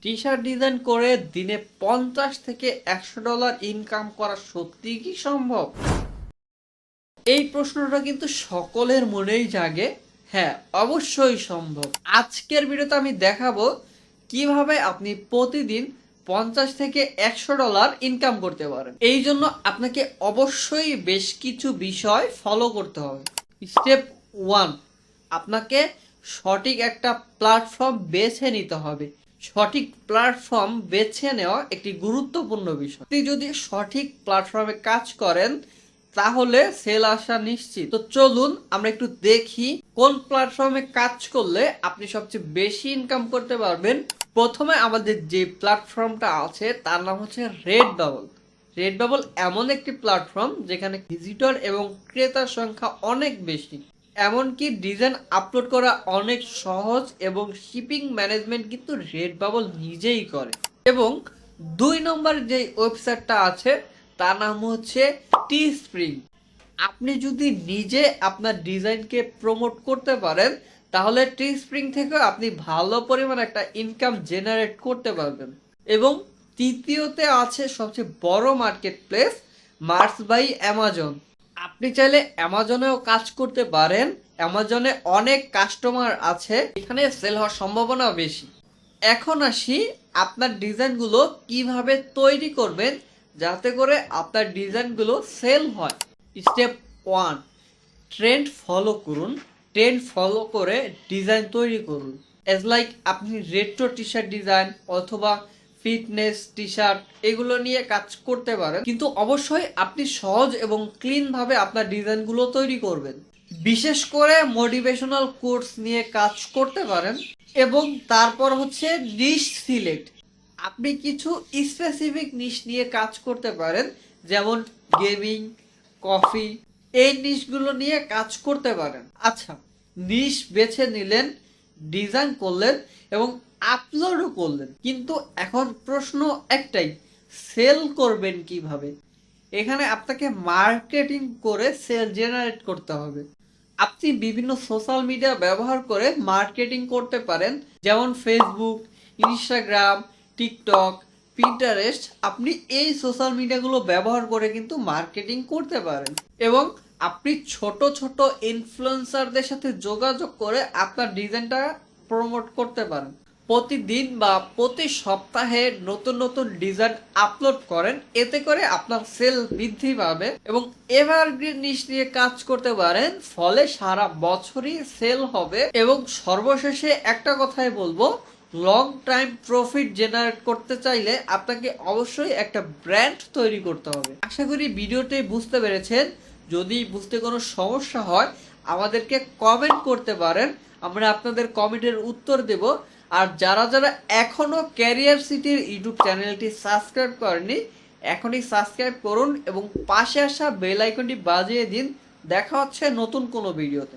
T shirt design করে দিনে 50 থেকে $100 ইনকাম করা সত্যি কি সম্ভব? এই প্রশ্নটা কিন্তু সকলের মনেই জাগে। হ্যাঁ, অবশ্যই সম্ভব। আজকের ভিডিওতে আমি দেখাবো কিভাবে আপনি প্রতিদিন 50 থেকে $100 ইনকাম করতে পারেন। এই জন্য আপনাকে অবশ্যই বেশ কিছু বিষয় ফলো করতে হবে। স্টেপ 1, আপনাকে সঠিক একটা প্ল্যাটফর্ম বেছে নিতে হবে। সঠিক প্ল্যাটফর্ম বেছে নেওয়া একটি গুরুত্বপূর্ণ বিষয়। আপনি যদি সঠিক প্ল্যাটফর্মে কাজ করেন তাহলে সেল আসা নিশ্চিত। তো চলুন আমরা একটু দেখি কোন প্ল্যাটফর্মে কাজ করলে আপনি সবচেয়ে বেশি ইনকাম করতে পারবেন। প্রথমে আমাদের যে প্ল্যাটফর্মটা আছে তার নাম হচ্ছে রেডবাবল। রেডবাবল এমন একটি প্ল্যাটফর্ম যেখানে ভিজিটর এবং ক্রেতার সংখ্যা অনেক বেশি। এমনকি ডিজাইন আপলোড করা অনেক সহজ এবং শিপিং ম্যানেজমেন্ট কিন্তু রেডবাবল নিজেই করে। এবং 2 নম্বর যে ওয়েবসাইটটা আছে তার নাম হচ্ছে টিস্প্রিং। আপনি যদি নিজে আপনার ডিজাইনকে প্রমোট করতে পারেন তাহলে টিস্প্রিং থেকে আপনি ভালো পরিমাণ একটা ইনকাম জেনারেট করতে পারবেন। এবং তৃতীয়তে আছে সবচেয়ে বড় marketplace Merch by Amazon. আপনি চাইলে অ্যামাজনেও কাজ করতে পারেন। অ্যামাজনে অনেক কাস্টমার আছে, এখানে সেল হওয়ার সম্ভাবনা বেশি। এখন আসি আপনার ডিজাইনগুলো কিভাবে তৈরি করবেন যাতে করে আপনার ডিজাইনগুলো সেল হয়। স্টেপ 1, ট্রেন্ড ফলো করুন। ট্রেন্ড ফলো করে ডিজাইন তৈরি করুন। এজ লাইক আপনি রেট্রো টি শার্ট ডিজাইন অথবা ফিটনেস টি শার্ট এগুলো নিয়ে কাজ করতে পারেন, কিন্তু অবশ্যই আপনি সহজ এবং ক্লিন ভাবে আপনার ডিজাইনগুলো তৈরি করবেন। বিশেষ করে মোটিভেশনাল কোর্স নিয়ে কাজ করতে পারেন। এবং তারপর হচ্ছে নিশ সিলেক্ট। আপনি কিছু স্পেসিফিক নিশ নিয়ে কাজ করতে পারেন, যেমন গেমিং, কফি, এই নিশগুলো নিয়ে কাজ করতে পারেন। আচ্ছা, নিশ বেছে নিলেন, ডিজাইন করলেন এবং আপলোডও করলেন, কিন্তু এখন প্রশ্ন একটাই, সেল করবেন কিভাবে? এখানে আপনাকে মার্কেটিং করে সেল জেনারেট করতে হবে। আপনি বিভিন্ন সোশ্যাল মিডিয়া ব্যবহার করে মার্কেটিং করতে পারেন, যেমন ফেসবুক, ইনস্টাগ্রাম, টিকটক, পিন্টারেস্ট। আপনি এই সোশ্যাল মিডিয়াগুলো ব্যবহার করে কিন্তু মার্কেটিং করতে পারেন। এবং আপনি ছোট ছোট ইনফ্লুয়েন্সারদের সাথে যোগাযোগ করে আপনার ডিজাইনটা প্রমোট করতে পারেন। প্রতিদিন বা প্রতি সপ্তাহে নতুন নতুন ডিজাইন আপলোড করেন, এতে করে আপনার সেল বৃদ্ধি পাবে। এবং এভারগ্রিন নিশ নিয়ে কাজ করতে পারেন, ফলে সারা বছরই সেল হবে। এবং সর্বশেষে একটা কথাই বলবো, লং টাইম প্রফিট জেনারেট করতে চাইলে আপনাকে অবশ্যই একটা ব্র্যান্ড তৈরি করতে হবে। আশা করি ভিডিওতে বুঝতে পেরেছেন। যদি বুঝতে কোনো সমস্যা হয় আমাদেরকে কমেন্ট করতে পারেন, আমরা আপনাদের কমেন্টের উত্তর দেব। আর যারা যারা এখনো ক্যারিয়ার সিটির ইউটিউব চ্যানেলটি সাবস্ক্রাইব করেনি, এখনই সাবস্ক্রাইব করুন এবং পাশে আসা বেল আইকনটি বাজিয়ে দিন। দেখা হচ্ছে নতুন কোনো ভিডিওতে।